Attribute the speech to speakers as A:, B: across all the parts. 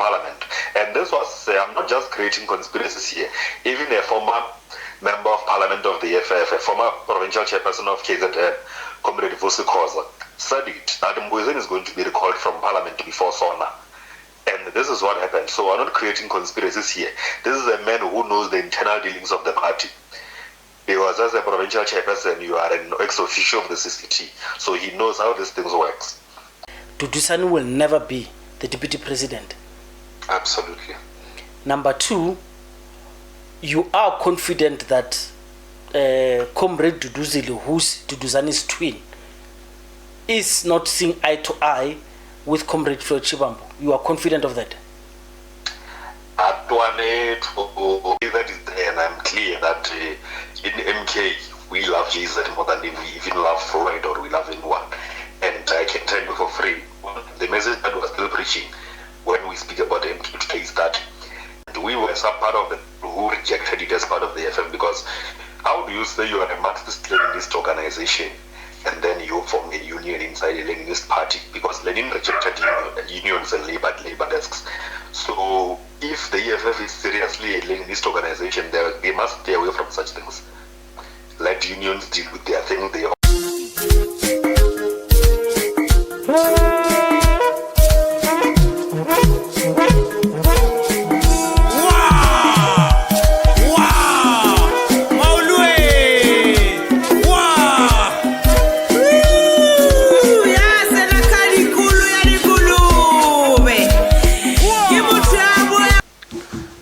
A: Parliament. And this was, I'm not just creating conspiracies here, even a former Member of Parliament of the EFF, a former provincial chairperson of KZN, Comrade Khoza, said it, that Mboweni is going to be recalled from Parliament before SONA. And this is what happened. So we're not creating conspiracies here. This is a man who knows the internal dealings of the party. Because as a provincial chairperson, you are an ex-officio of the CCT. So he knows how these things works.
B: Dudusani will never be the deputy president.
A: Absolutely.
B: Number two, you are confident that Comrade Duduzile, who's Duduzani's twin, is not seeing eye to eye with Comrade Floyd Shivambu. You are confident of that?
A: That is there, and I'm clear that in MK we love JZ more than we even love Floyd or we love anyone. And I can tell you for free, the message that we're still preaching when we speak about MK today is that we were some part of the people who rejected it as part of the FM, because how do you say you are a Marxist-Leninist organization and then you form a union inside a Leninist party? Because Lenin rejected unions and labor desks. So if the EFF is seriously a Leninist organization, they must stay away from such things. Let unions deal with their thing.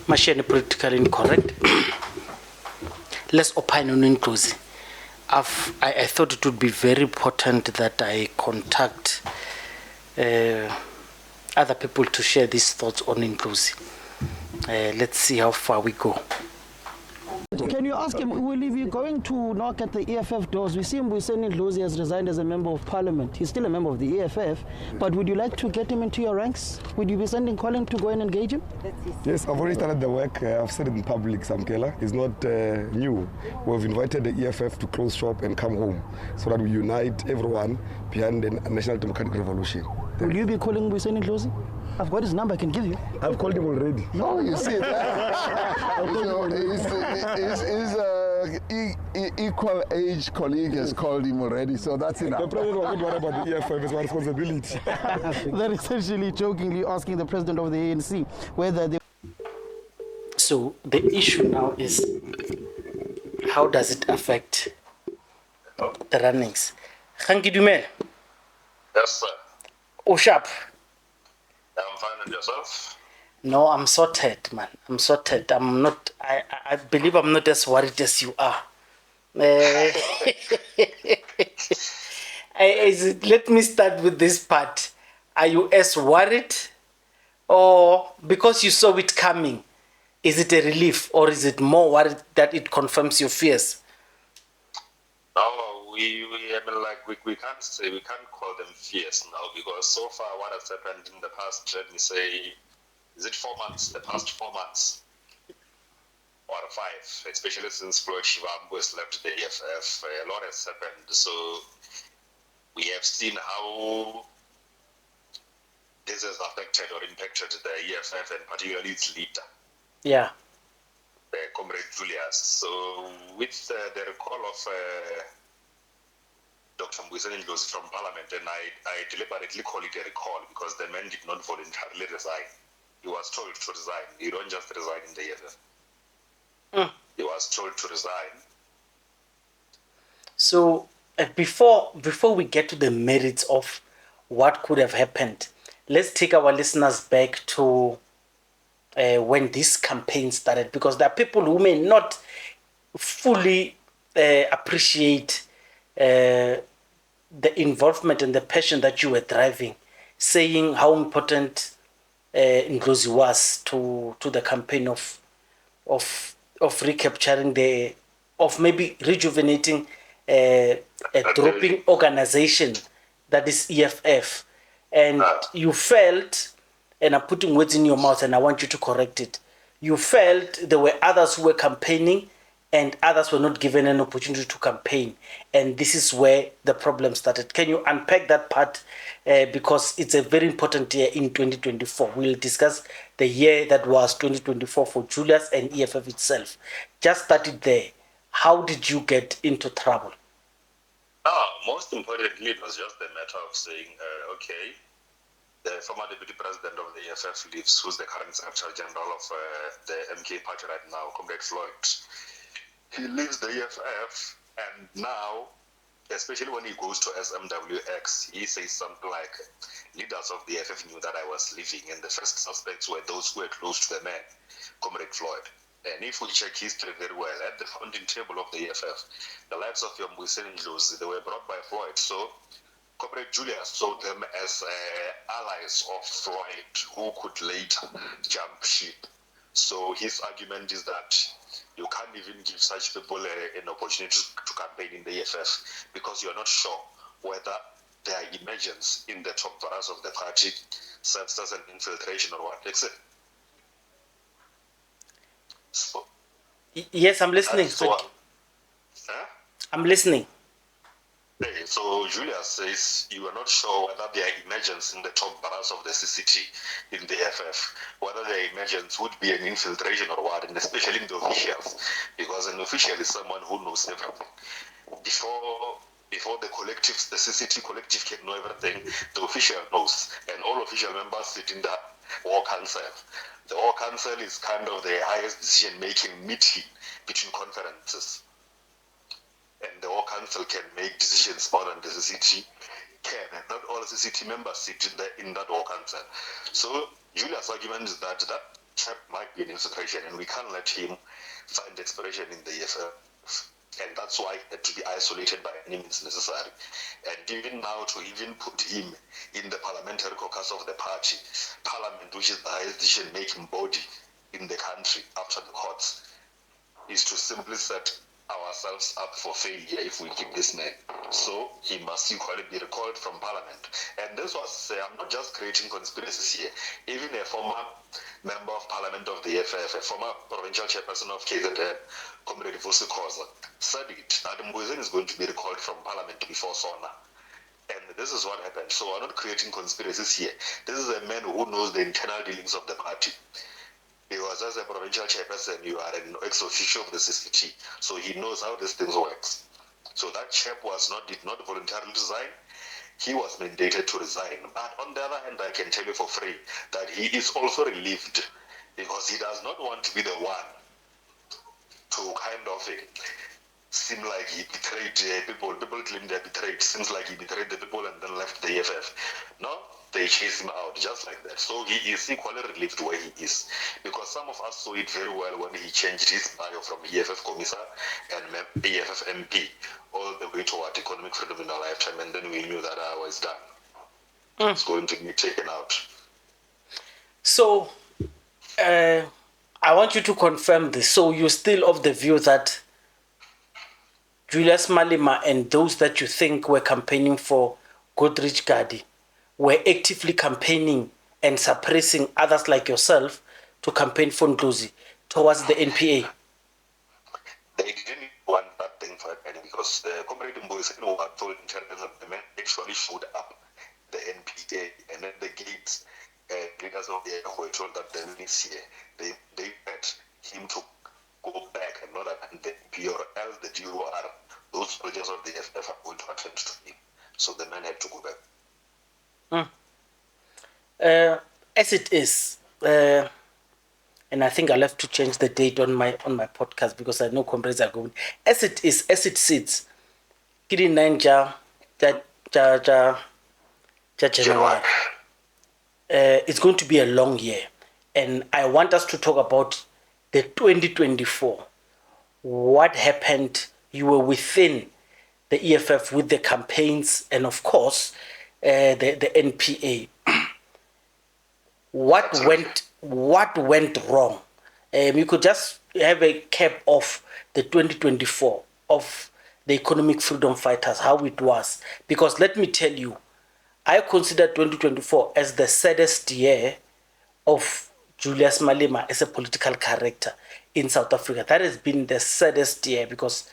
B: Machine politically incorrect. Let's opine on Ndlozi. I thought it would be very important that I contact other people to share these thoughts on Ndlozi. Let's see how far we go.
C: Can you ask him, will he be going to knock at the EFF doors? We see Kganki Ndlozi has resigned as a member of parliament. He's still a member of the EFF, but would you like to get him into your ranks? Would you be calling to go and engage him?
D: Yes, I've already started the work. I've said it in public, Samkela. It's not new. We've invited the EFF to close shop and come home so that we unite everyone behind the National Democratic Revolution.
C: Will you be calling Kganki Ndlozi? I've got his number, I can give you.
D: I've called him already.
E: No, you see that? His equal age colleague has called him already, so that's enough.
D: The president was worried about the EFF, it's my responsibility.
C: They're essentially jokingly asking the president of the ANC whether they...
B: So the issue now is, how does it affect the runnings? Kganki Dumela.
A: Yes, sir.
B: Oh, sharp.
A: I'm fine, and yourself?
B: No, I'm sorted, man. I'm sorted. I'm not, I believe I'm not as worried as you are. Let me start with this part. Are you as worried? Or because you saw it coming, is it a relief? Or is it more worried that it confirms your fears?
A: No, we can't say, we can't call them fears now, because so far what has happened in the past, let me say, is it 4 months? The past 4 months or 5, especially since Floyd Shivambu has left the EFF, a lot has happened. So we have seen how this has affected or impacted the EFF and particularly its leader.
B: Yeah.
A: Comrade Julius. So with the recall of Dr. Kganki Ndlozi from Parliament, and I deliberately call it a recall because the man did not voluntarily resign. He was told to resign. You don't just resign in the EFF. He was told to resign.
B: So before we get to the merits of what could have happened, let's take our listeners back to when this campaign started, because there are people who may not fully appreciate the involvement and the passion that you were driving, saying how important Ndlozi was to the campaign of recapturing of maybe rejuvenating a dropping organization that is EFF. And you felt, and I'm putting words in your mouth and I want you to correct it, you felt there were others who were campaigning and others were not given an opportunity to campaign. And this is where the problem started. Can you unpack that part? Because it's a very important year in 2024. We'll discuss the year that was 2024 for Julius and EFF itself. Just started there. How did you get into trouble?
A: Most importantly, it was just a matter of saying, okay, the former deputy president of the EFF leaves, who's the current secretary general of the MK party right now, Comrade Floyd. He leaves the EFF, and now, especially when he goes to SMWX, he says something like, leaders of the EFF knew that I was leaving, and the first suspects were those who were close to the man, Comrade Floyd. And if we check history very well, at the founding table of the EFF, the lives of Kganki Ndlozi, they were brought by Floyd. So Comrade Julius saw them as allies of Floyd who could later jump ship. So his argument is that you can't even give such people an opportunity to campaign in the EFF because you're not sure whether their emergence in the top brass of the party serves as an infiltration or what. So,
B: yes, I'm listening. I'm listening.
A: So Julius says you are not sure whether their emergence in the top brass of the CCT in the FF, whether their emergence would be an infiltration or what, and especially in the officials, because an official is someone who knows everything. Before the collective, the CCT collective can know everything, the official knows, and all official members sit in the War Council. The War Council is kind of the highest decision-making meeting between conferences. And the War Council can make decisions more than the CCT can, and not all CCT members sit in that War Council. So Julia's argument is that chap might be an infiltration, and we can't let him find expression in the EFF. And that's why it had to be isolated by any means necessary. And even now, to even put him in the parliamentary caucus of the party, parliament, which is the highest decision-making body in the country after the courts, is to simply set ourselves up for failure if we keep this man. So he must equally be recalled from parliament. And this was, I'm not just creating conspiracies here. Even a former member of parliament of the EFF, a former provincial chairperson of KZN, Comrade Khoza, said it, that Mbuzen is going to be recalled from parliament before SONA. And this is what happened. So we're not creating conspiracies here. This is a man who knows the internal dealings of the party. Because as a provincial chairperson, you are an ex-officio of the CCT, so he knows how these things works. So that chap did not voluntarily resign. He was mandated to resign. But on the other hand, I can tell you for free that he is also relieved because he does not want to be the one to kind of seem like he betrayed people. People claim they're betrayed. Seems like he betrayed the people and then left the EFF. No, they chase him out just like that. So he is equally relieved where he is. Because some of us saw it very well when he changed his bio from EFF Commissar and EFF MP all the way toward economic freedom in a lifetime, and then we knew that I was done. It's going to be taken out.
B: So, I want you to confirm this. So you're still of the view that Julius Malema and those that you think were campaigning for Godrich Gadi were actively campaigning and suppressing others like yourself to campaign for Ndlozi towards the NPA?
A: They didn't want that thing for happening because the Comrade Mbuzen told internal that the men actually showed up the NPA, and at the gates, leaders of the were told that the next year they bet him to go back and not attend the NPA, or else the DOR, those soldiers of the FF, are going to attend to him. So the man had to go back.
B: As it is, and I think I'll have to change the date on my podcast because I know comrades are going. As it is, as it sits, January. It's going to be a long year, and I want us to talk about the 2024. What happened? You were within the EFF with the campaigns, and of course, the NPA. What went wrong? You could just have a cap of the 2024 of the economic freedom fighters, how it was. Because let me tell you, I consider 2024 as the saddest year of Julius Malema as a political character in South Africa. That has been the saddest year because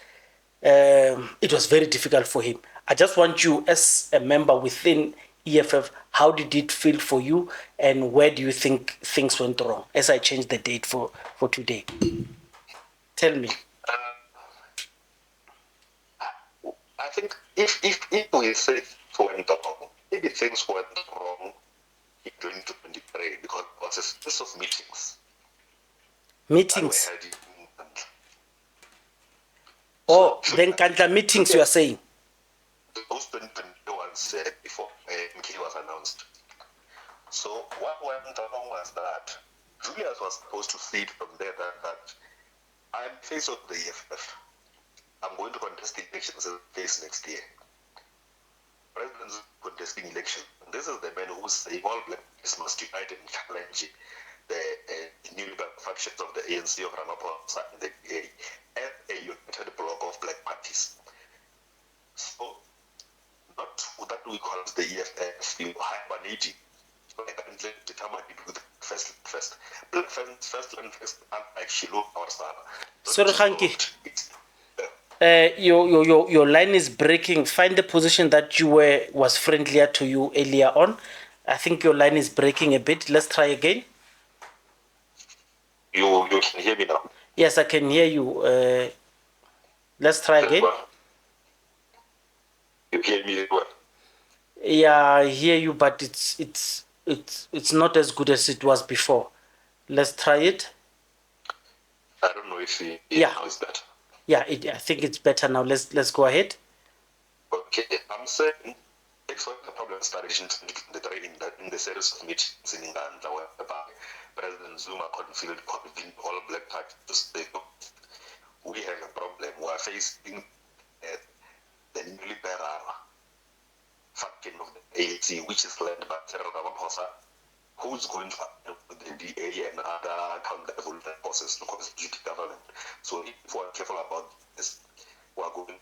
B: it was very difficult for him. I just want you, as a member within EFF, how did it feel for you, and where do you think things went wrong? As I change the date for today, tell me.
A: I think if we say it went wrong, maybe things went wrong in 2023 because it was a series of meetings.
B: Meetings?
A: That were held in England.
B: Oh,
A: So,
B: then Kganki meetings you are saying?
A: Those 2021 said before MK was announced. So what went wrong was that Julius was supposed to see it from there that I'm face of the EFF. I'm going to contest the elections in face next year. President's contesting election. And this is the man who's saying all black must unite and challenge the neoliberal factions of the ANC of Ramaphosa and the DA and a united bloc of black parties. So, not that we call it the EFF, you hibernating. I can determine it with first. Black first land first, unlike Shiloh or Sara.
B: Sorry, Kganki. Your line is breaking. Find the position that you was friendlier to you earlier on. I think your line is breaking a bit. Let's try again.
A: You can hear me now?
B: Yes, I can hear you. Let's try again.
A: You hear me well?
B: Yeah, I hear you, but it's not as good as it was before. Let's try it.
A: I don't know if it now is better.
B: Yeah, I think it's better now. Let's go ahead.
A: Okay, I'm saying it's what the problem started in the series of meetings in England whereby President Zuma convened all black parties to say, we have a problem. We are facing the neoliberal faction of the ANC, which is led by Cyril Ramaphosa, who's going to help with the DA and other counter-revolutionary forces to constitute government. So if we're careful about this, we're going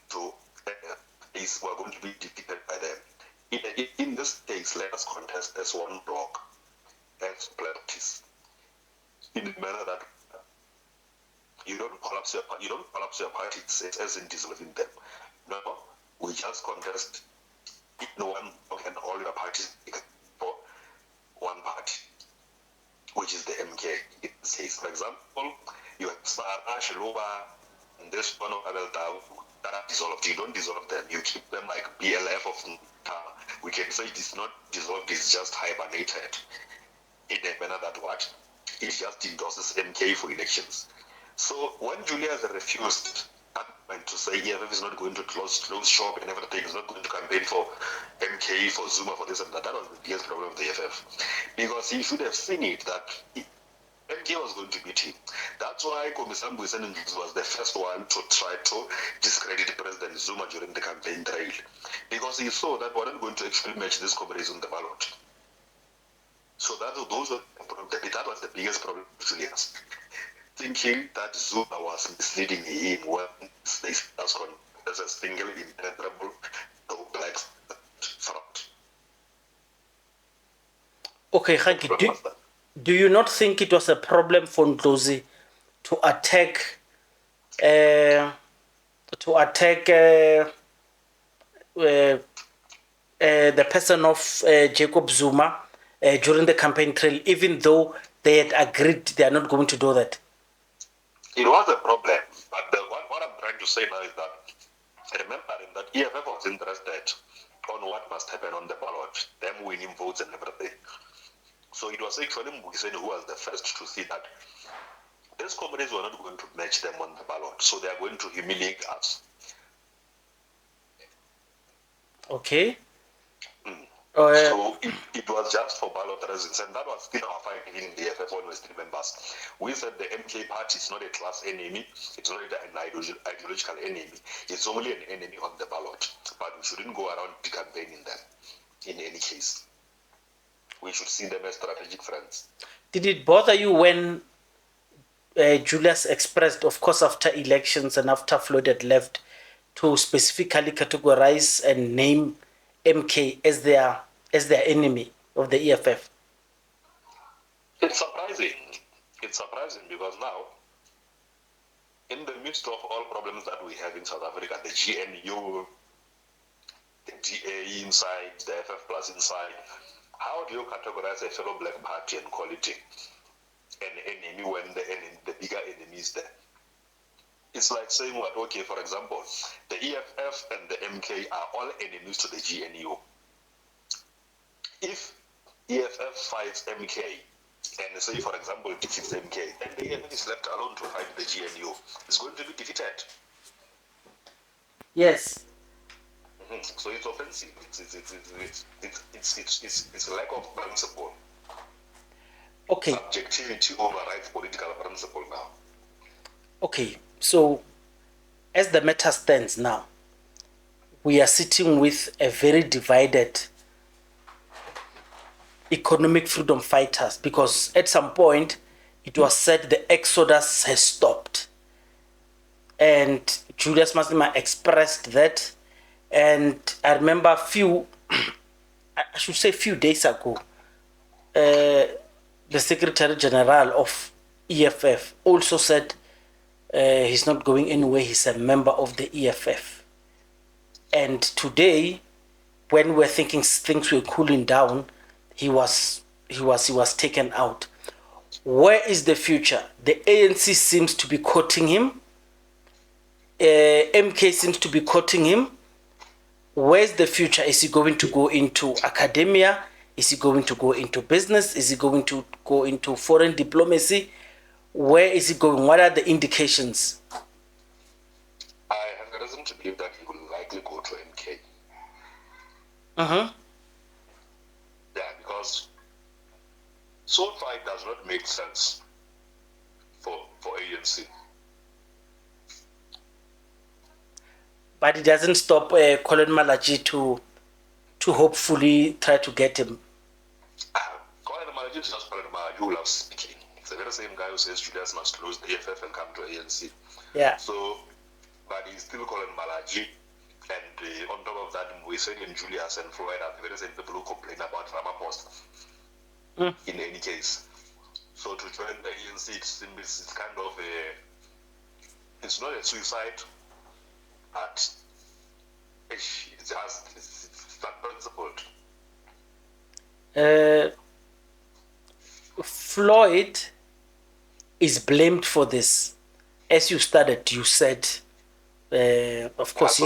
A: to be defeated by them. In this case, let us contest as one bloc, as parties, in a manner that you don't collapse your parties as in dissolving them. No, we just contest in one bloc and all your parties for one party, which is the MK. It says, for example, you have Sara, Shiloba, and this one of other that are dissolved. You don't dissolve them. You keep them like BLF of Tama. We can say it is not dissolved, it's just hibernated in a manner that what? It just endorses MK for elections. So when Julius refused to say EFF is not going to close shop and everything, is not going to campaign for MK, for Zuma, for this and that was the biggest problem of the EFF. Because he should have seen it that MK was going to beat him. That's why Khoza Predicted Ndlozi was the first one to try to discredit President Zuma during the campaign trail. Because he saw that we're not going to actually match this comrades on the ballot. So that was the biggest problem of Julius. Thinking that Zuma was misleading him when they as a single impenetrable black front.
B: Okay, Kganki, do you not think it was a problem for Ndlozi to attack the person of Jacob Zuma during the campaign trail, even though they had agreed they are not going to do that?
A: It was a problem, but what I'm trying to say now is that remembering that EFF was interested on what must happen on the ballot, them winning votes and everything. So it was actually Mbuyiseni who was the first to see that these comrades were not going to match them on the ballot, so they are going to humiliate us.
B: Okay.
A: So it was just for ballot reasons, and that was still our fight in the EFF when we still members. We said the MK party is not a class enemy, it's not an ideological enemy, it's only an enemy on the ballot. But we shouldn't go around campaigning them in any case. We should see them as strategic friends.
B: Did it bother you when Julius expressed, of course, after elections and after Floyd had left, to specifically categorize and name MK as their enemy of the EFF?
A: It's surprising. It's surprising because now, in the midst of all problems that we have in South Africa, the GNU, the DA inside, the FF Plus inside, how do you categorize a fellow black party and call it an enemy when the bigger enemy is there? It's like saying what, okay, for example, the EFF and the MK are all enemies to the GNU. If EFF fights MK, and say, for example, defeats MK, then the EFF is left alone to fight the GNU. It's going to be defeated.
B: Yes.
A: So it's offensive. It's a lack of principle.
B: Okay.
A: Subjectivity overrides political principle now.
B: Okay. So, as the matter stands now, we are sitting with a very divided economic freedom fighters, because at some point it was said the exodus has stopped, and Julius Malema expressed that. And I remember I should say few days ago, the Secretary General of EFF also said he's not going anywhere. He's a member of the EFF. And today, when we're thinking things were cooling down, he was taken out. Where is the future? The ANC seems to be courting him. MK seems to be courting him. Where's the future? Is he going to go into academia? Is he going to go into business? Is he going to go into foreign diplomacy? Where is he going? What are the indications?
A: I have a reason to believe that he will likely go to MK. Yeah, because so far it does not make sense for ANC.
B: But it doesn't stop Colin Malachi to hopefully try to get him.
A: Colin Malachi is just Colin Malachi who loves speaking. It's the very same guy who says Julius must close the EFF and come to ANC.
B: Yeah.
A: So, but he's still Colin Malachi. And on top of that, we said in Julius and Floyd are the very same people who complain about Ramaphosa. In any case. So to join the ANC, it's kind of it's not a suicide, but it's not principled.
B: Floyd is blamed for this. As you started, you said, of course,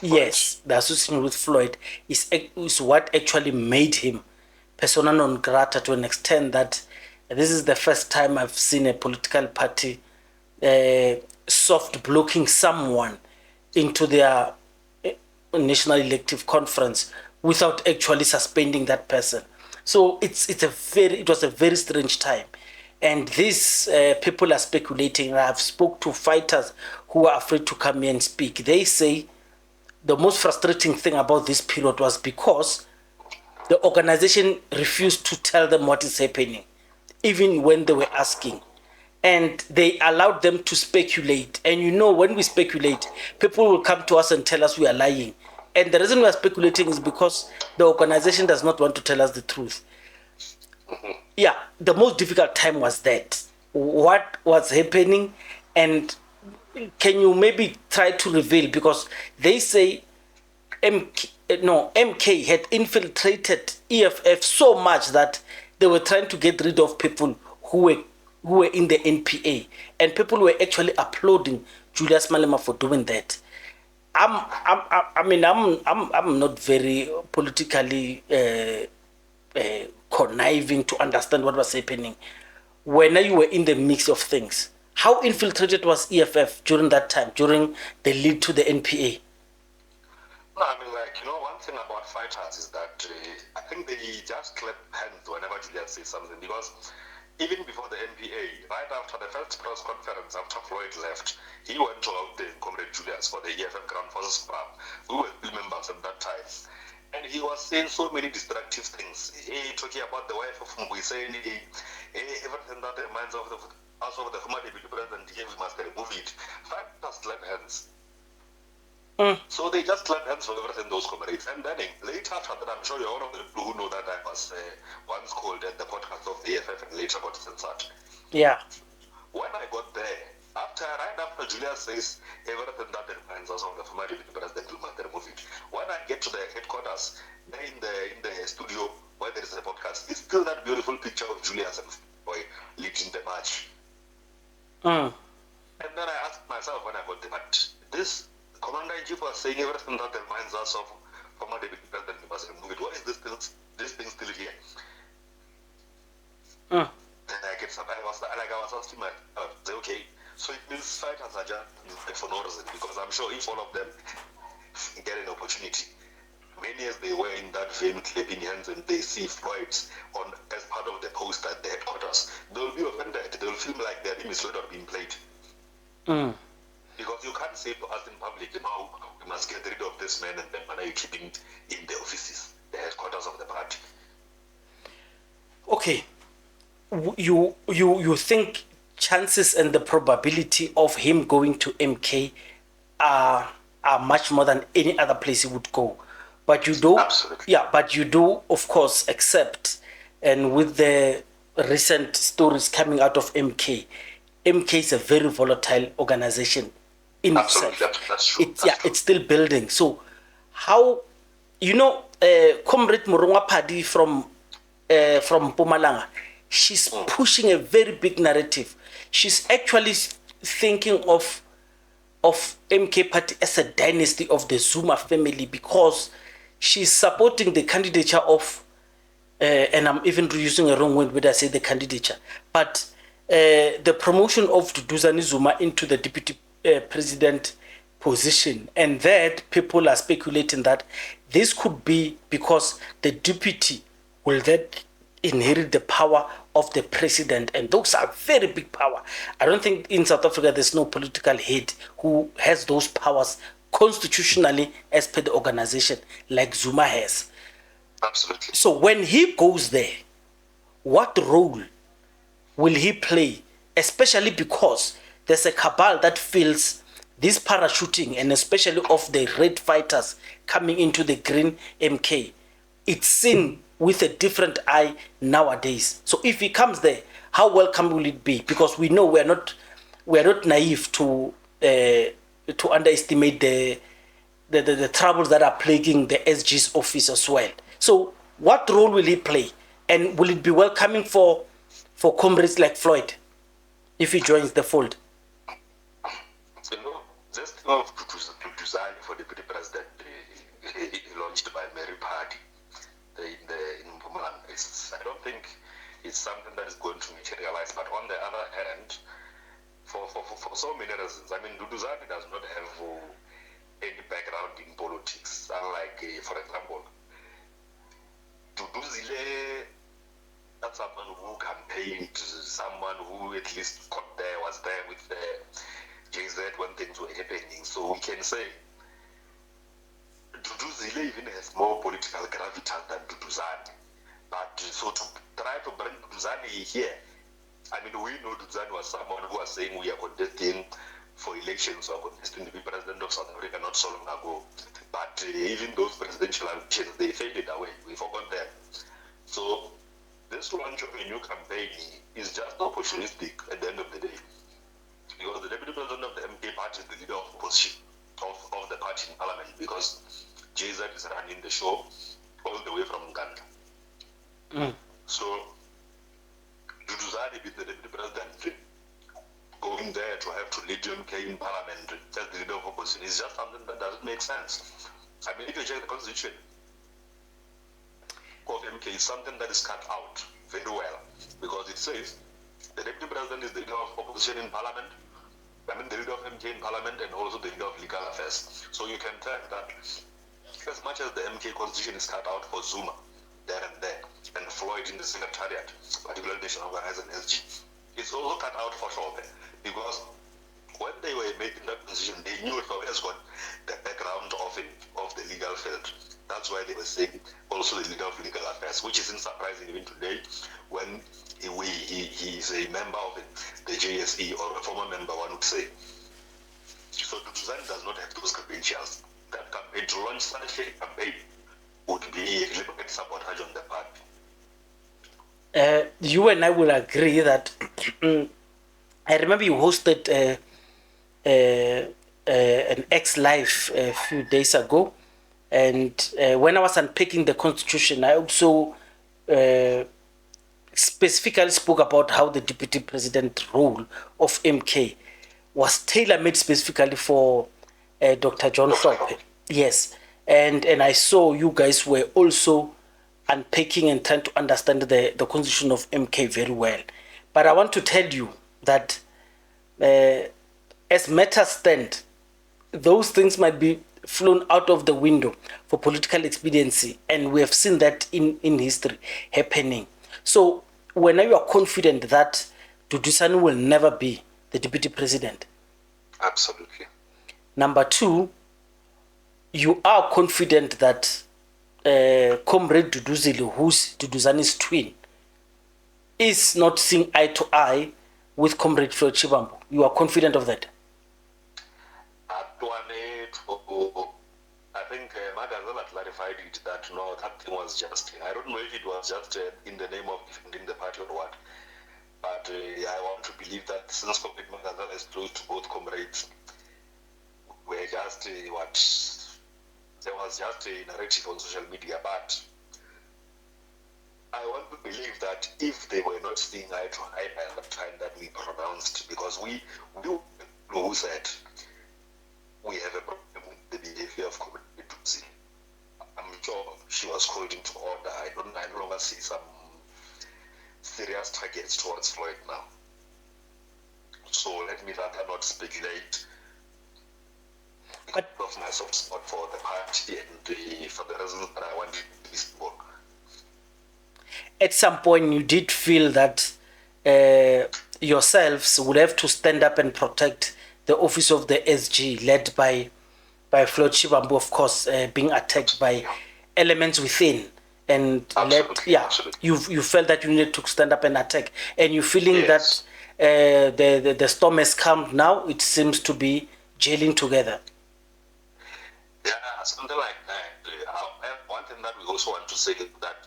B: yes, the association with Floyd is what actually made him persona non grata, to an extent that this is the first time I've seen a political party soft blocking someone into their national elective conference without actually suspending that person. So it was a very strange time. And these people are speculating. I've spoke to fighters who are afraid to come here and speak. They say the most frustrating thing about this period was because the organization refused to tell them what is happening, even when they were asking. And they allowed them to speculate. And you know, when we speculate, people will come to us and tell us we are lying. And the reason we are speculating is because the organization does not want to tell us the truth. Yeah, the most difficult time was that. What was happening, and can you maybe try to reveal, because they say MK had infiltrated EFF so much that they were trying to get rid of people who were in the NPA, and people were actually applauding Julius Malema for doing that. I'm not very politically conniving to understand what was happening. When you were in the mix of things, how infiltrated was EFF during that time, during the lead to the NPA?
A: No, I mean, one thing about fighters is that I think they just clap hands whenever Julius says something, because even before the NPA, right after the first press conference after Floyd left, he went to the Comrade Julius for the EFF Ground Forces Club. We were still members at that time. And he was saying so many destructive things. Talking about the wife of Mbuyiseni, everything that reminds of us of the former deputy president, we must remove it. Fighters clap hands. So they just clapped hands for everything, those comrades. And then later after that, I'm sure you're one of the people who know that I was once called at the podcast of the EFF and later got censored.
B: Yeah.
A: When I got there, right after Julia says everything that reminds us of the former deputy president, we must remove it. When I get to the headquarters, there in the studio where there is a podcast, it's still that beautiful picture of Julius and boy leading the march. And then I asked myself when I got there, but this Commander-in-Chief was saying everything that reminds us of former deputy president, we must remove it. Why is this thing still here? And I was asking myself, okay, so it means fighters are just for no reason, because I'm sure if all of them get an opportunity, many as they were in that vein clapping hands and they see Floyd as part of the poster at the headquarters, they'll be offended. They'll feel like they're being misled or being played. Because you can't say to us in public, we must get rid of this man, and then when are you keeping in the offices, the headquarters of the party?
B: Okay. You think chances and the probability of him going to MK are much more than any other place he would go, but you do.
A: Absolutely.
B: Yeah, but you do of course accept, and with the recent stories coming out of MK is a very volatile organization in
A: Absolutely.
B: itself.
A: That's true.
B: It's still building. So how, Comrade Morongwa Padi from Mpumalanga, she's pushing a very big narrative. She's actually thinking of MK Party as a dynasty of the Zuma family, because she's supporting the candidature of, and I'm even using a wrong word when I say the candidature, but the promotion of Duduzane Zuma into the deputy president position. And that people are speculating that this could be because the deputy will then inherit the power of the president, and those are very big power. I don't think in South Africa there's no political head who has those powers constitutionally as per the organization like Zuma has.
A: Absolutely.
B: So when he goes there, what role will he play? Especially because there's a cabal that feels this parachuting, and especially of the red fighters coming into the green MK, it's seen with a different eye nowadays. So if he comes there, how welcome will it be? Because we know we're not naive to underestimate the troubles that are plaguing the SG's office as well. So what role will he play? And will it be welcoming for comrades like Floyd if he joins the fold?
A: Just of design for deputy president launched by Mary Party in Mpumalanga. I don't think it's something that is going to materialize. But on the other hand, for so many reasons, I mean, Duduzane does not have any background in politics. Unlike, for example, Duduzile, that's someone who campaigned, someone who at least was there with the JZ when things were happening. So we can say Duduzile even has more political gravitas than Duduzane. But so to try to bring Duduzane here, I mean, we know Duduzane was someone who was saying we are contesting for elections, or contesting to be president of South Africa not so long ago. But even those presidential elections, they faded away. We forgot them. So this launch of a new campaign is just opportunistic at the end of the day. Because the deputy president of the MK party is the leader of opposition of the party in parliament, because JZ is running the show all the way from Uganda. So Duduzane, with the deputy president, going there to have to lead MK in parliament as the leader of opposition is just something that doesn't make sense. I mean, if you check the constitution of MK, it's something that is cut out very well, because it says the deputy president is the leader of opposition in parliament, I mean the leader of MK in parliament, and also the leader of legal affairs. So you can tell that as much as the MK constitution is cut out for Zuma there and there, and Floyd in the secretariat, particularly National Organizer and SG, it's also cut out for Shobe, because when they were making that decision, they knew Shobe has got the background of the legal field. That's why they were saying also the leader of legal affairs, which isn't surprising even today when he is a member of the JSE, or a former member, one would say. So Duduzane does not have those credentials. That campaign, to launch such a campaign, would be deliberate sabotage on the part.
B: You and I will agree that I remember you hosted an X Live a few days ago, and when I was unpacking the Constitution, I also specifically spoke about how the deputy president role of MK was tailor-made specifically for Dr. John Thorpe. Yes, and I saw you guys were also unpacking and trying to understand the constitution of MK very well. But I want to tell you that as matters stand, those things might be flown out of the window for political expediency, and we have seen that in history happening. So when you are confident that Duduzane will never be the deputy president?
A: Absolutely.
B: Number two, you are confident that Comrade Duduzile, who's Duduzane's twin, is not seeing eye to eye with Comrade Floyd Shivambu. You are confident of that?
A: I think Magazala clarified it that no, that thing was just, I don't know if it was just in the name of defending the party or what, but I want to believe that since Comrade Magazala is close to both comrades, we're just there was just a narrative on social media, but I want to believe that if they were not seeing eye to eye by the time that we pronounced, because we who said we have a problem with the behavior of Comrade Duduzile. I'm sure she was called into order. I no longer see some serious targets towards Floyd now. So let me rather not speculate of my soft spot for the party and for the reasons that I want to be spoke.
B: At some point, you did feel that yourselves would have to stand up and protect the office of the SG, led by Floyd Shivambu, of course, being attacked by elements within, and
A: absolutely.
B: you felt that you needed to stand up and attack, and you're feeling that the storm has calmed now. It seems to be gelling together.
A: Yeah, something like that. One thing that we also want to say is that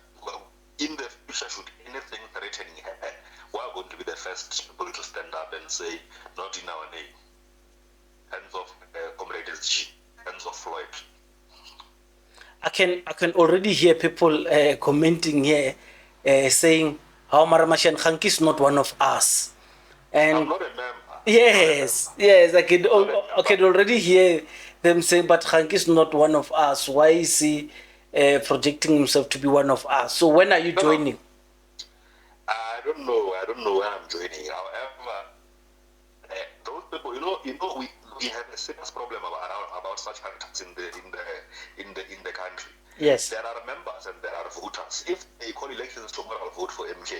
A: in the future, should anything threatening happen, we are going to be the first people to stand up and say, not in our name. Hands of Comrade SG, hands of Floyd.
B: I can already hear people commenting here, saying how Maramashi and Kganki is not one of us. And
A: I'm not a member.
B: Yes, I can already hear them saying, but Kganki is not one of us. Why is he projecting himself to be one of us? So when are you joining?
A: I don't know when I'm joining. However, those people, we have a serious problem about such characters in the country.
B: Yes.
A: There are members and there are voters. If they call elections tomorrow, I'll vote for MK.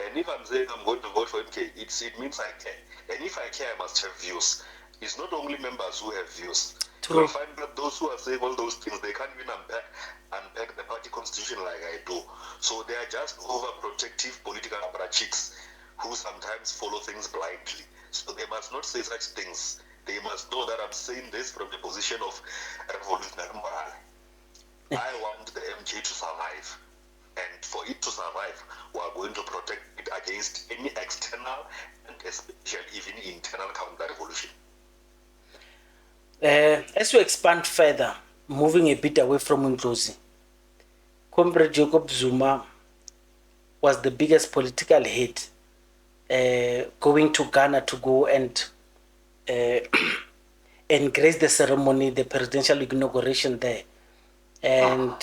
A: And if I'm saying I'm going to vote for MK, it means I care. And if I care, I must have views. It's not only members who have views.
B: True.
A: You'll find that those who are saying all those things, they can't even unpack the party constitution like I do. So they are just overprotective political apparatchiks who sometimes follow things blindly. So they must not say such things. They must know that I'm saying this from the position of revolutionary morale. I want the MK to survive. And for it to survive, we are going to protect it against any external and especially even internal counter-revolution.
B: As we expand further, moving a bit away from Ndlozi, Comrade Jacob Zuma was the biggest political hit, going to Ghana to go and grace the ceremony, the presidential inauguration there. And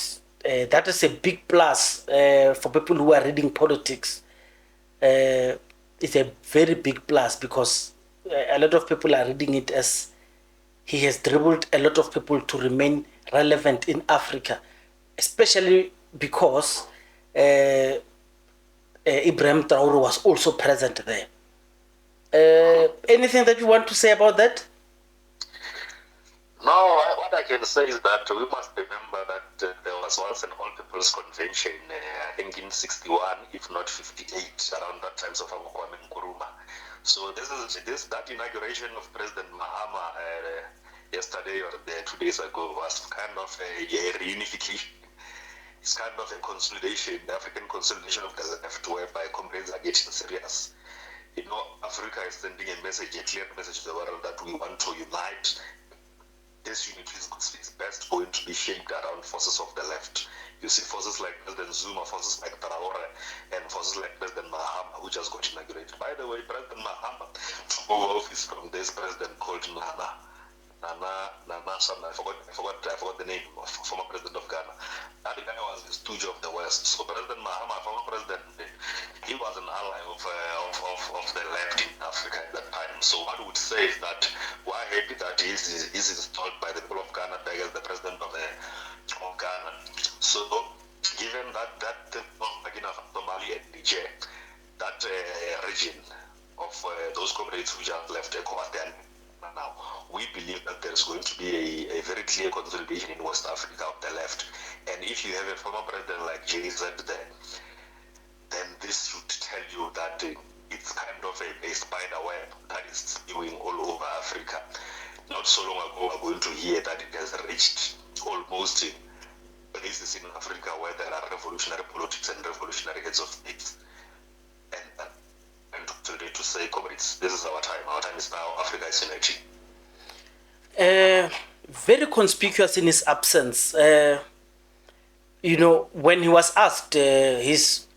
B: that is a big plus for people who are reading politics. It's a very big plus because a lot of people are reading it as he has dribbled a lot of people to remain relevant in Africa, especially because Ibrahim Traore was also present there. Anything that you want to say about that?
A: No, what I can say is that we must remember that there was once an All People's Convention, I think in 61, if not 58, around that time of Kwame Nkrumah. So that inauguration of President Mahama yesterday or 2 days ago was kind of a reunification. It's kind of a consolidation, the African consolidation of the left, whereby comrades are getting serious. You know, Africa is sending a message, a clear message to the world that we want to unite. This unity is best going to be shaped around forces of the left. You see forces like President Zuma, forces like Traore, and forces like President Mahama, who just got inaugurated. By the way, President Mahama took over office from this president called Nana, something, I forgot the name of former president of Ghana. That guy was the stooge of the West. So President Mahama, former president, he was an ally of the left in Africa at that time. So what I would say is that we're happy that he is installed by the people of Ghana as the president of Ghana. So given that Mali and Niger, that region of those comrades who just left ECOWAS now, we believe that there's going to be a very clear consolidation in West Africa of the left. And if you have a former president like JZ there, then this should tell you that it's kind of a spider web that is spewing all over Africa. Not so long ago, we're going to hear that it has reached almost places in Africa where there are revolutionary politics and revolutionary heads of states. And to say, comrades, this is our time. Our time is now. Africa is united.
B: Very conspicuous in his absence. You know, when he was asked, his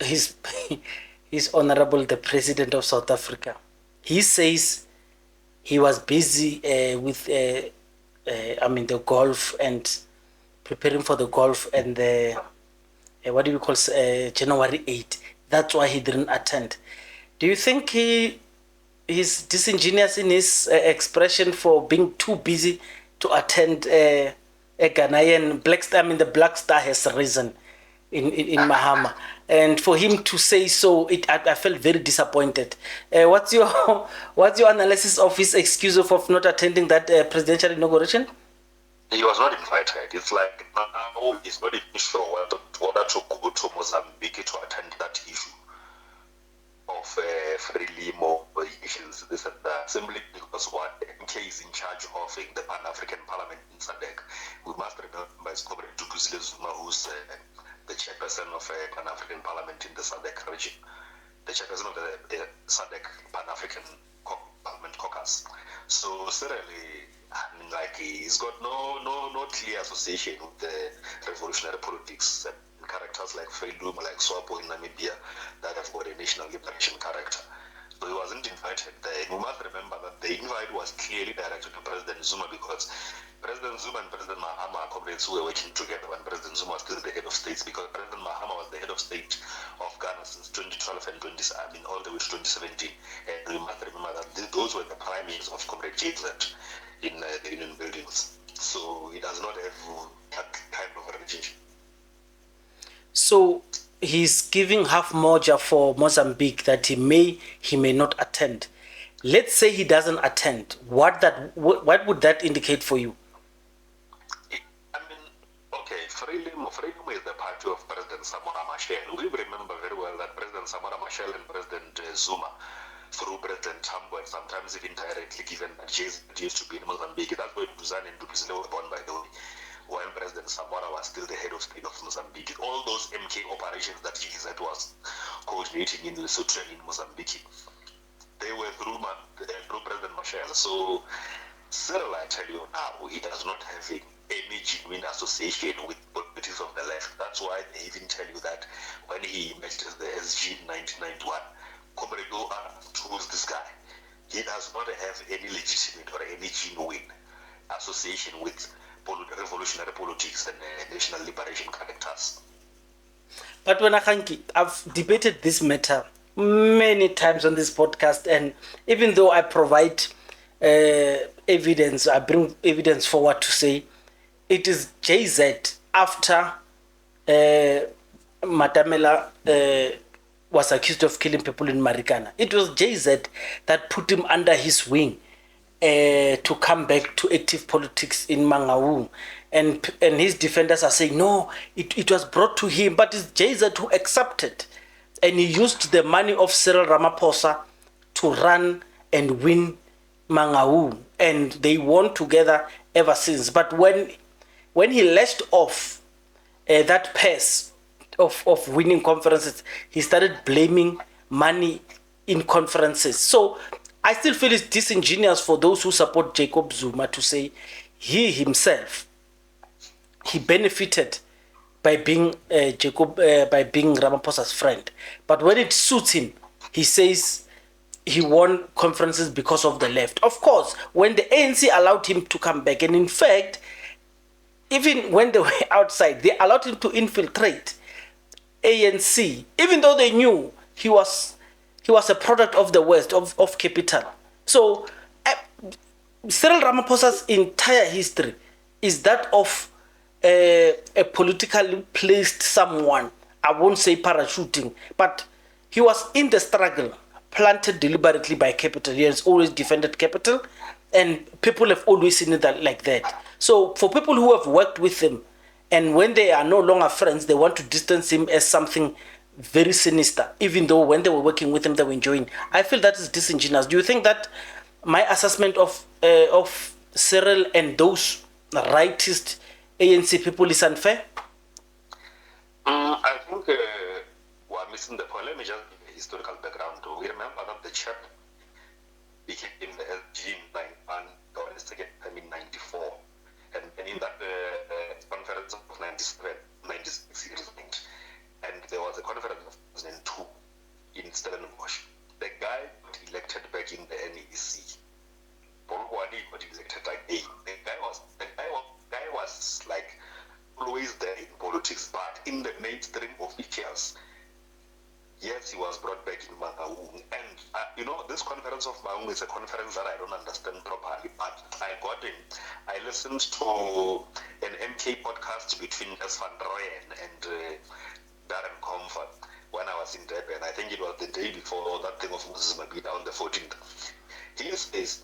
B: honorable, the president of South Africa, he says he was busy with, the golf and preparing for the golf and the, January 8th. That's why he didn't attend. Do you think he is disingenuous in his expression for being too busy to attend a Ghanaian Black Star? The Black Star has risen in Mahama, and for him to say so, I felt very disappointed. What's your analysis of his excuse of not attending that presidential inauguration?
A: He was not invited. It's like now he's not even sure whether to go to Mozambique to attend that issue of Frelimo issues, this and that, simply because what MK is in charge of the Pan-African Parliament in SADC. We must remember his comrade Duduzile Zuma, who's the chairperson of Pan-African Parliament in the SADC region, the chairperson of the SADC Pan-African Parliament caucus. So certainly, he's got no clear association with the revolutionary politics and characters like Freilum, like Swapo in Namibia, that have got a national liberation character. So he wasn't invited there. We must remember that the invite was clearly directed to President Zuma, because President Zuma and President Mahama are comrades who were working together when President Zuma was still the head of state, because President Mahama was the head of state of Ghana since 2012 and all the way to 2017. And we must remember that those were the primaries of Comrade JZ in the Union buildings. So he does not have that kind of a relationship.
B: So he's giving half moja for Mozambique that he may not attend. Let's say he doesn't attend. What would that indicate for you?
A: Okay, Frelimo is the party of President Samora Machel. We remember very well that President Samora Machel and President Zuma, through President Tambo, and sometimes even directly, given that JZ used to be in Mozambique. That's where Duzane and Duduzile were born, by the way, when President Samora was still the head of state of Mozambique. All those MK operations that JZ was coordinating in Lesotho and in Mozambique, they were through President Machel. So Cyril, I tell you now, he does not have any genuine association with politics of the left. That's why they even tell you that when he emerged as the SG in 1991, Comrade OR chose this guy. He does not have any legitimate or any genuine association with revolutionary politics and national liberation characters.
B: But when I've debated this matter many times on this podcast, and even though I provide evidence, I bring evidence forward to say it is JZ after Matamela was accused of killing people in Marikana. It was JZ that put him under his wing to come back to active politics in Mangaung. And his defenders are saying, no, it was brought to him, but it's JZ who accepted. And he used the money of Cyril Ramaphosa to run and win Mangaung. And they won together ever since. But when he lashed off that pace of winning conferences, he started blaming money in conferences. So I still feel it's disingenuous for those who support Jacob Zuma to say he himself, he benefited by being by being Ramaphosa's friend. But when it suits him, he says he won conferences because of the left. Of course, when the ANC allowed him to come back, and in fact, even when they were outside, they allowed him to infiltrate ANC, even though they knew he was a product of the West, of capital. So Cyril Ramaphosa's entire history is that of a politically placed someone. I won't say parachuting, but he was in the struggle, planted deliberately by capital. He has always defended capital, and people have always seen it like that. So for people who have worked with him, and when they are no longer friends, they want to distance him as something very sinister, even though when they were working with him, they were enjoying. I feel that is disingenuous. Do you think that my assessment of Cyril and those rightist ANC people is unfair?
A: I think we're missing the point. Let me just give a historical background. We remember that the chap became the LG in second time in 94. And in that conference of 97, 96, he resigned. And there was a conference of 2002 in Stellenbosch. The guy got elected back in the NEC. Polwani got elected again. The guy was like always there in politics, but in the mainstream officials. Yes, he was brought back in Mangaung. And, this conference of Mangaung is a conference that I don't understand properly, but I listened to an MK podcast between S. van Rooyen and Darren Comfort when I was in Durban. I think it was the day before that thing of Moses Mabhida on the 14th. He says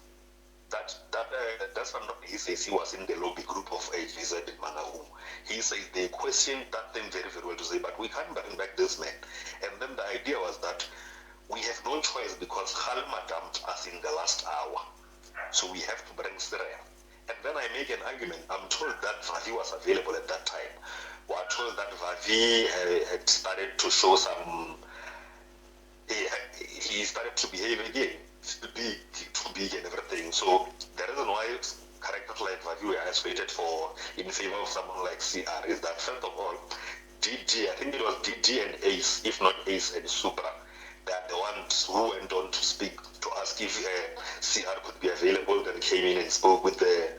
A: he says he was in the lobby group of AGZ in Mangaung. He says they questioned that thing very, very well to say, but we can't bring back this man. And then the idea was that we have no choice because Kgalema dumped us in the last hour. So we have to bring Cyril. And then I make an argument. I'm told that Vavi was available at that time. We're told that Vavi had started to show some... He started to behave again. Too big and everything. So the reason why characters like Vavi were isolated in favor of someone like CR is that, first of all, DG, I think it was DG and Ace, if not Ace and Supra, they are the ones who went on to speak to ask if CR could be available, then came in and spoke with the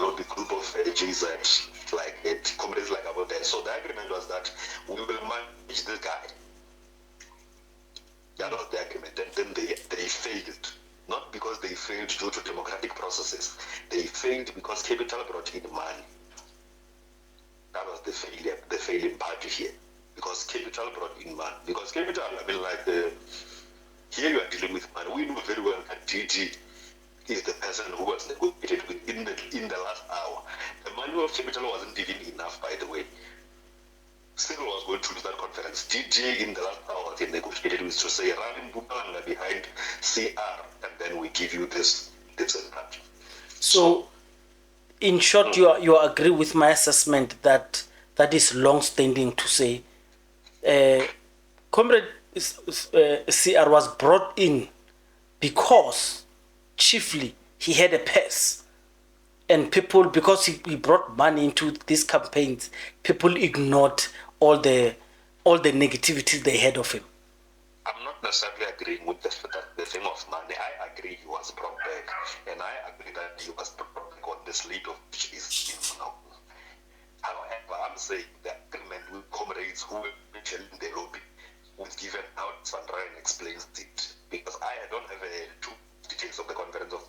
A: lobby group of JZ, like comrades like about that. So the agreement was that we will manage this guy. That was the agreement. And then they failed. Not because they failed due to democratic processes. They failed because capital brought in money. That was the failing part here. Because capital brought in money. Because capital, here you are dealing with money. We know very well that DG is the person who was negotiated with in the last hour. The money of capital wasn't even enough, by the way. Cyril was going to do that conference. DG in the last hour they negotiated with to say run Mpumalanga behind CR and then we give you this and that.
B: So in short, you agree with my assessment that is long standing to say Comrade CR was brought in because chiefly he had a pass. And people, because he brought money into these campaigns, people ignored all the negativities they had of him.
A: I'm not necessarily agreeing with the thing of money. I agree he was brought back, and I agree that he was brought back on the slate of which is now. However, I'm saying the agreement with comrades who were mentioned in the lobby was given out. Van Rooyen explains it because I don't have two details of the conference of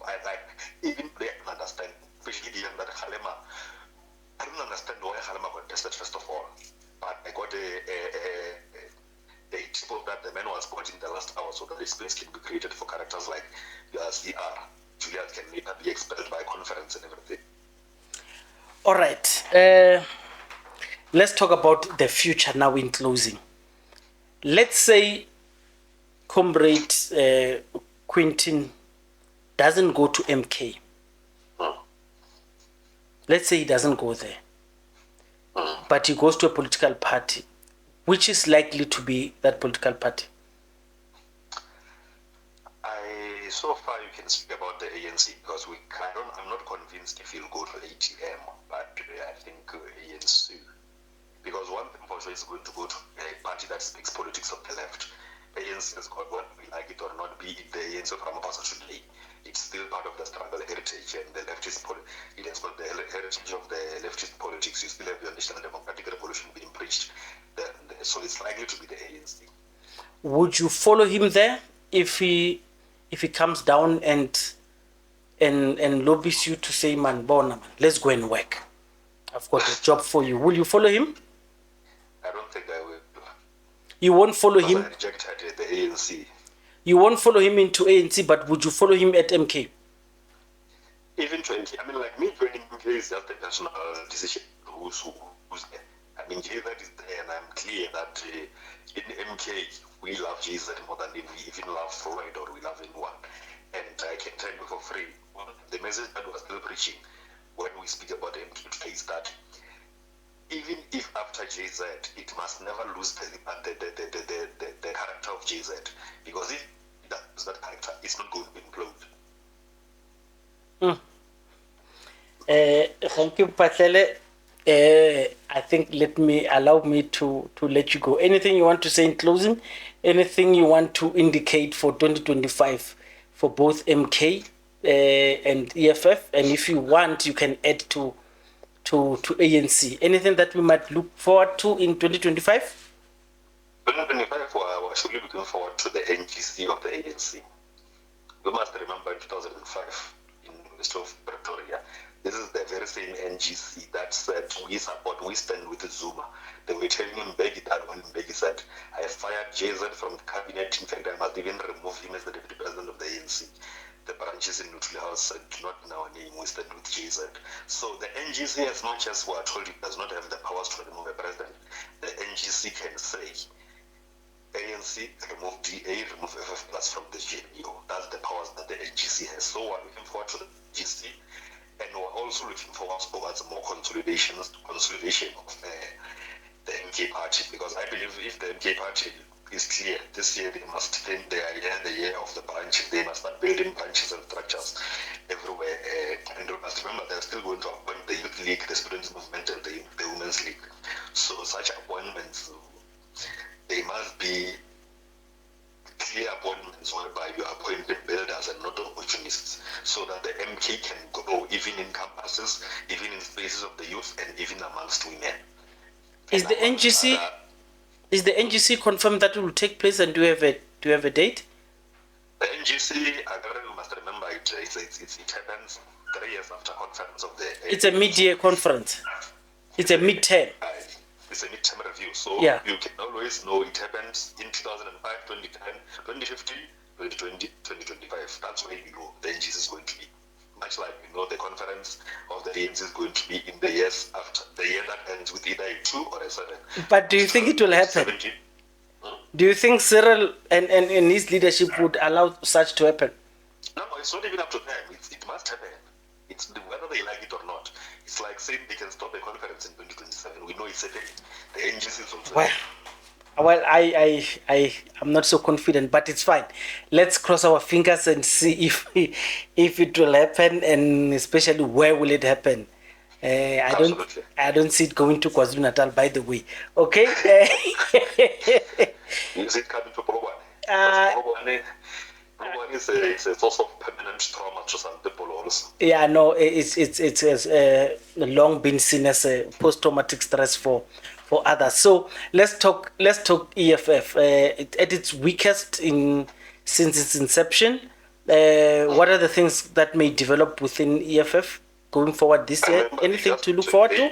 A: even they understand. Especially given that Kgalema, I don't understand why Kgalema got tested first of all, but I got a tip of that the man was brought in the last hour so that the space can be created for characters like CR. Juliet can later be expelled by conference and everything.
B: All right, let's talk about the future now in closing. Let's say Comrade Quintin doesn't go to MK. let's say he doesn't go there, but he goes to a political party, which is likely to be that political party?
A: So far you can speak about the ANC because I'm not convinced if he'll go to ATM, but I think ANC, because one thing for sure is going to go to a party that speaks politics of the left. ANC has got, what we like it or not, be it the ANC of Ramaphosa today, it's still part of the struggle heritage, and the leftist it has got the heritage of the leftist politics. You still have your national democratic revolution being preached, so it's likely to be the ANC.
B: Would you follow him there if he comes down and lobbies you to say, man, Bona, man, let's go and work. I've got a job for you. Will you follow him?
A: I don't think I will.
B: You won't follow him?
A: I rejected the ANC.
B: You won't follow him into ANC, but would you follow him at MK?
A: Even to MK, I mean, like me joining MK is just a personal decision. Who's there? I mean, JZ is there, and I'm clear that in MK, we love JZ more than we even love Freud or we love anyone. And I can tell you for free, the message that we're still preaching when we speak about MK today is that even if after JZ, it must never lose the character of JZ, because if it loses that character, it's not going to implode.
B: Kganki Mphahlele, I think allow me to let you go. Anything you want to say in closing? Anything you want to indicate for 2025 for both MK and EFF? And if you want, you can add to ANC. Anything that we might look forward to in 2025?
A: 2025, we're actually looking forward to the NGC of the ANC. We must remember in 2005 in the University of Pretoria, this is the very same NGC that said we stand with Zuma. They were telling him Mbeki that when Mbeki said, I fired JZ from the cabinet, in fact I must even remove him as the deputy president of the ANC. The branches in Neutral House said, not in our name, we stand with JZ. So the NGC, as much as we are told it does not have the powers to remove a president, the NGC can say, ANC, remove DA, remove FF plus from the GNU. That's the powers that the NGC has. So we're looking forward to the NGC, and we're also looking forward towards more consolidation of the MK party, because I believe if the MK party is clear, this year they must think they are the year of the branches. They must start building branches and structures everywhere. And we must remember they're still going to appoint the Youth League, the Students' Movement, and the Women's League. So such appointments, they must be clear appointments whereby you appoint builders and not opportunists, so that the MK can grow even in campuses, even in spaces of the youth, and even amongst women.
B: Is the NGC confirmed that it will take place, and do you have a date?
A: The NGC, you must remember, it happens 3 years after conference of the.
B: It's a mid-year conference. It's a mid-term.
A: It's a mid-term review, so
B: yeah.
A: You can always know it happens in 2005, 2010, 2015, 2020, 2025. That's where you know the NGC is going to be. Much like we know the conference of the ANC is going to be in the years after, the year that ends with either a 2 or a 7.
B: But do you think it will happen?
A: 17.
B: Do you think Cyril and his leadership would allow such to happen?
A: No, it's not even up to them. It must happen. It's whether they like it or not. It's like saying they can stop the conference in 2027. We know it's happening. The NGC is also.
B: Well, I'm not so confident, but it's fine. Let's cross our fingers and see if it will happen, and especially where will it happen. I don't see it going to KwaZulu-Natal, by the way. Okay.
A: Is it coming to Polokwane? It's a source of permanent trauma to some people also.
B: Yeah, no, it's long been seen as a post-traumatic stress for others. So let's talk EFF. At its weakest since its inception, what are the things that may develop within EFF going forward this year? Anything to look forward to?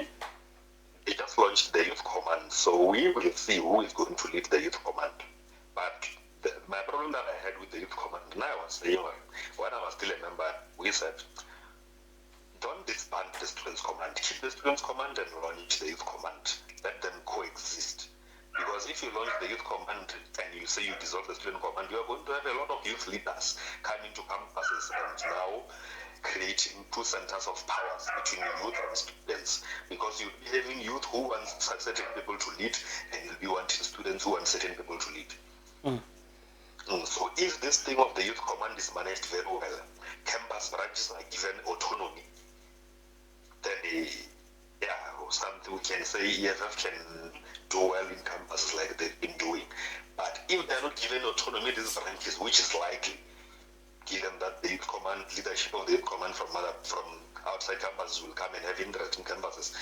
A: They just launched the youth command, so we will see who is going to lead the youth command. But my problem that I had with the youth command, now I was saying, when I was still a member, we said, don't disband the students' command. Keep the students' command and launch the youth command. Let them coexist. Because if you launch the youth command and you say you dissolve the student command, you are going to have a lot of youth leaders coming to campuses and now creating two centers of powers between youth and students, because you'll be having youth who want certain people to lead, and you'll be wanting students who want certain people to lead. So if this thing of the youth command is managed very well, campus branches are given autonomy, then something we can say EFF can do well in campuses like they've been doing. But if they're not given autonomy, these branches, which is likely, given that the youth command, leadership of the youth command from outside campuses will come and have interest in campuses,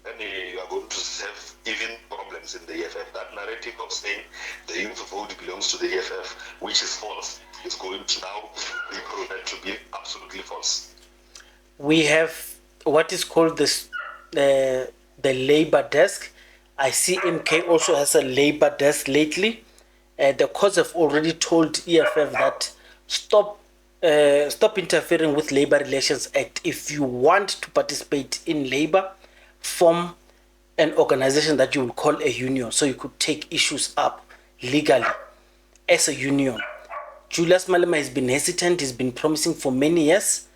A: then you are going to have even problems in the EFF. That narrative of saying the youth vote belongs to the EFF, which is false, is going to now be proven to be absolutely false.
B: We have what is called the labor desk. I see MK also has a labor desk lately. The courts have already told EFF that stop interfering with Labor Relations Act. If you want to participate in labor, form an organization that you will call a union, so you could take issues up legally as a union. Julius Malema has been hesitant. He's been promising for many years.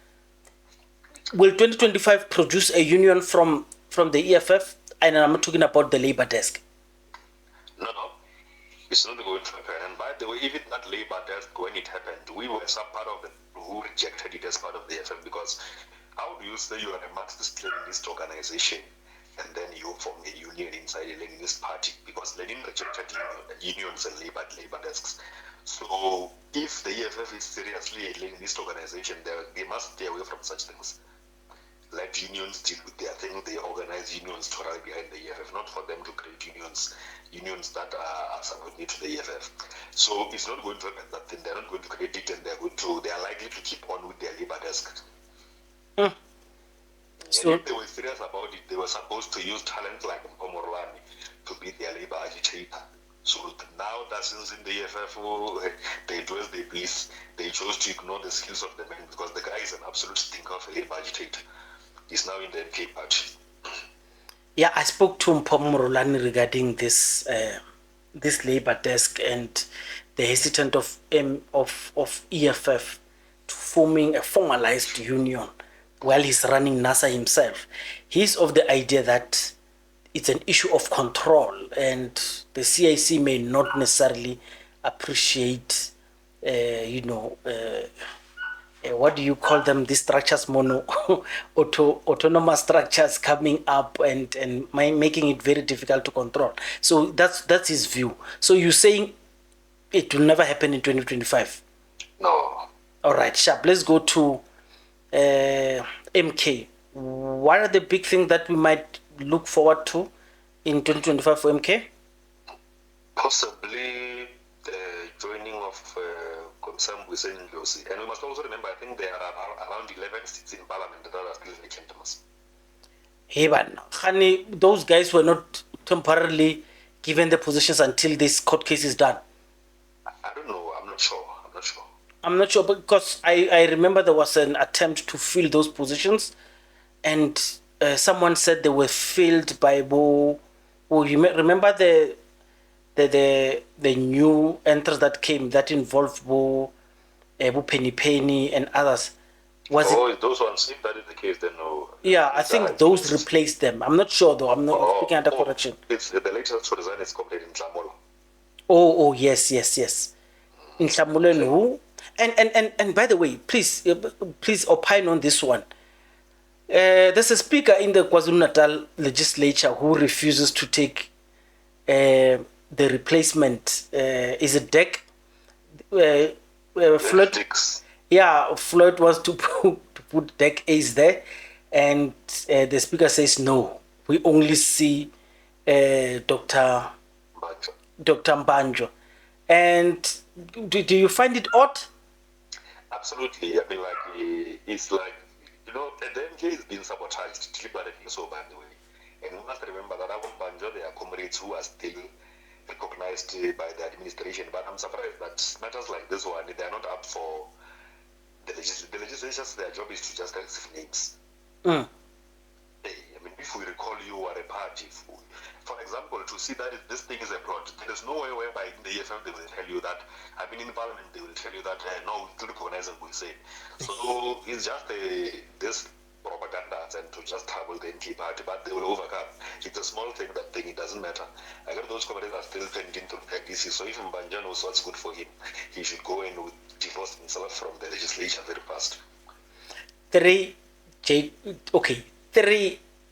B: Will 2025 produce a union from the EFF? And I'm not talking about the labor desk.
A: No, it's not going to happen. And by the way, even that labor desk, when it happened, we were some part of it who rejected it as part of the EFF, because how do you say you are a Marxist-Leninist organization and then you form a union inside a Leninist party? Because Lenin rejected unions and labor desks. So if the EFF is seriously a Leninist organization, they must stay away from such things. Let unions deal with their thing. They organize unions to rally behind the EFF, not for them to create unions that are subordinate to the EFF. So it's not going to happen that thing. They're not going to create it, and they are likely to keep on with their labor desk. So if they were serious about it, they were supposed to use talent like Mphahlele to be their labor agitator. So now that since in the EFF, they do as they please, they chose to ignore the skills of the man, because the guy is an absolute stinker of a labor agitator. He's now in the MK party. Yeah,
B: I spoke to Mphahlele regarding this labor desk and the hesitant of EFF to forming a formalized union while he's running NASA himself. He's of the idea that it's an issue of control, and the CIC may not necessarily appreciate, what do you call them? These structures, autonomous structures coming up and making it very difficult to control. So that's his view. So you're saying it will never happen in 2025?
A: No.
B: All right, sharp. Let's go to MK. What are the big things that we might look forward to in 2025 for MK?
A: Possibly the joining of Khoza Predicted Ndlozi. And we must also remember, I think there are around 11 seats in parliament that are still vacant.
B: Hey, but those guys were not temporarily given the positions until this court case is done.
A: I don't know. I'm not sure.
B: I'm not sure, because I remember there was an attempt to fill those positions, and someone said they were filled by you remember the new entrants that came that involved Penny and others.
A: Those ones, if that is the case, then no.
B: Yeah, I think those replaced them. I'm not sure though. I'm not speaking under correction.
A: It's the latest resign is complete in Tlamolo.
B: Oh, yes. In Tlamolo and who? And by the way, please opine on this one. There's a speaker in the KwaZulu-Natal legislature who refuses to take the replacement. Is it Deck? Floyd. Yeah, Floyd wants to put Deck Ace there, and the speaker says no. We only see Dr. Mbanjo. And do you find it odd?
A: Absolutely. I mean, it's like, the MK has been sabotaged deliberately, so by the way. And we must remember that our Mbanjo, they are comrades who are still recognized by the administration. But I'm surprised that matters like this one, they are not up for the legislators. Their job is to just receive names. You if we recall you are a party, for example, to see that this thing is a plot, there is no way whereby in the EFF they will tell you that, I mean in Parliament they will tell you that, no, we still recognize and we say. So it's just this propaganda and to just trouble the NK party, but they will overcome. It's a small thing, that thing, it doesn't matter. I got those comrades are still pending to the DC, so if Mbanja knows what's good for him, he should go and divorce himself from the legislature very fast.
B: Three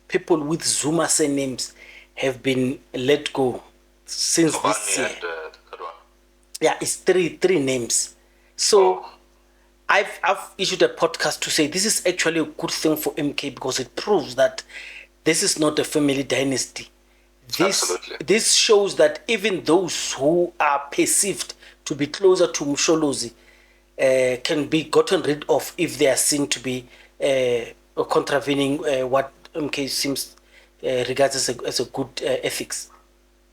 B: people with Zuma surnames have been let go since this year. Yeah, it's three names. So I've issued a podcast to say this is actually a good thing for MK because it proves that this is not a family dynasty. This shows that even those who are perceived to be closer to Msholozi can be gotten rid of if they are seen to be contravening what MK seems regards as a good ethics.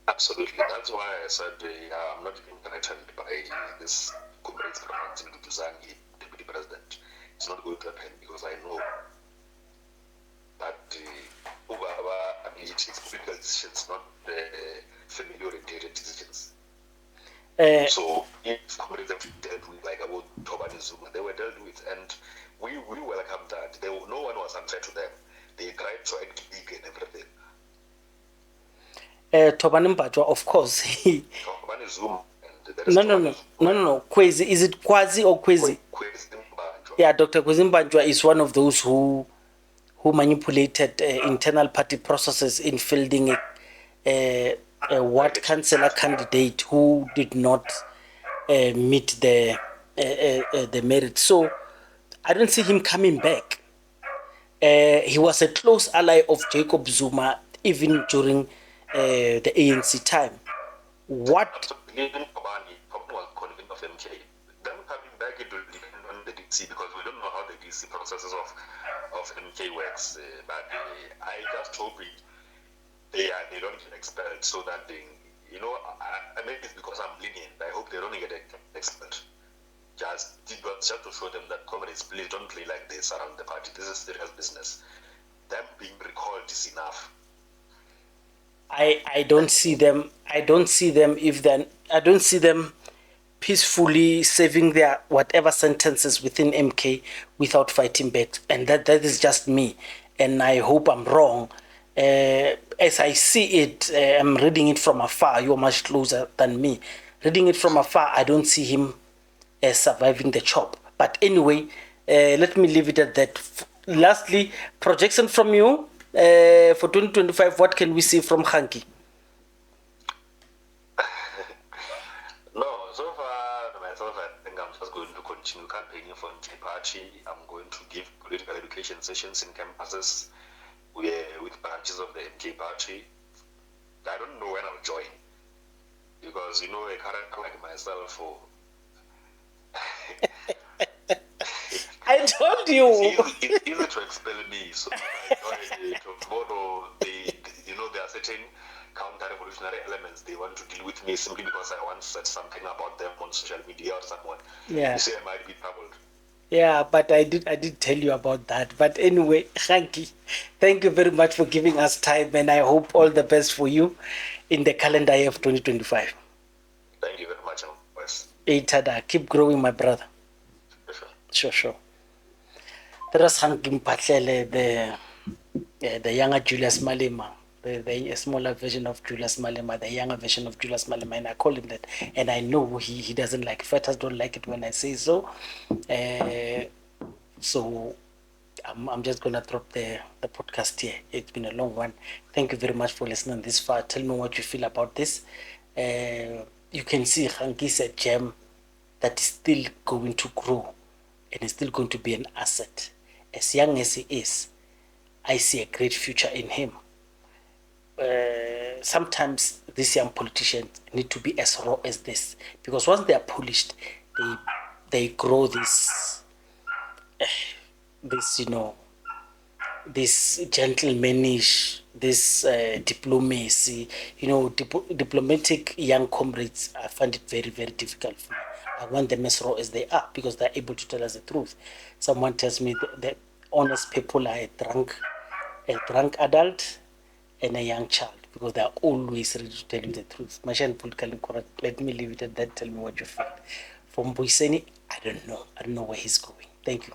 A: Absolutely. That's why I said I'm not even threatened by this comrades pronouncing Kganki deputy president. It's not going to happen because I know that it takes political decisions, not family-oriented decisions. So if comrades have dealt with, like about Tobani Zuma, they were dealt with, and we welcomed that. No one was unfair to them. They tried to act big and everything.
B: Tobani Mphahlele, of course.
A: Tobani Zuma.
B: No. Kwezi, is it Kwazi or Kwezi? Yeah, Dr. Kganki Mphahlele is one of those who manipulated internal party processes in fielding a ward councillor candidate who did not meet the merit. So I don't see him coming back. He was a close ally of Jacob Zuma even during the ANC time. What?
A: Even Kobani was convinced of MK. Them coming back, it will depend on the DC because we don't know how the DC processes of MK works. But I just hope they don't get expelled so that they, I mean it's because I'm lenient. I hope they don't get expelled. Just to show them that comrades, please don't play like this around the party. This is serious business. Them being recalled is enough.
B: I don't see them peacefully serving their whatever sentences within MK without fighting back, and that is just me, and I hope I'm wrong. As I see it, I'm reading it from afar. You're much closer than me. Reading it from afar, I don't see him surviving the chop. But anyway, let me leave it at that. Lastly, projection from you. For 2025, what can we see from Kganki?
A: No, so far myself, I think I'm just going to continue campaigning for the party. I'm going to give political education sessions in campuses with branches of the MK party. I don't know when I'll join because a character like myself
B: I told you.
A: It's easy to expel me. So tomorrow, there are certain counter-revolutionary elements they want to deal with me simply because I once said something about them on social media or someone.
B: Yeah.
A: You say I might be troubled.
B: Yeah, but I did tell you about that. But anyway, Kganki, thank you very much for giving us time, and I hope all the best for you in the calendar year of 2025.
A: Thank you very much, boys.
B: Tada, keep growing, my brother. Sure. There was Kganki Mphahlele, the younger Julius Malema, the smaller version of Julius Malema, the younger version of Julius Malema, and I call him that. And I know he doesn't like it. Fighters don't like it when I say so. So I'm just gonna drop the podcast here. It's been a long one. Thank you very much for listening this far. Tell me what you feel about this. You can see Kganki is a gem that is still going to grow and is still going to be an asset. As young as he is, I see a great future in him. Sometimes these young politicians need to be as raw as this, because once they are polished, they grow this gentlemanish, this diplomacy. Diplomatic young comrades, I find it very, very difficult for me. I want them as raw as they are because they're able to tell us the truth. Someone tells me that honest people are drunk a drunk adult, and a young child, because they are always ready to tell you the truth. Mashane, politically correct. Let me leave it at that. Tell me what you feel. From Mbuyiseni, I don't know. I don't know where he's going. Thank you.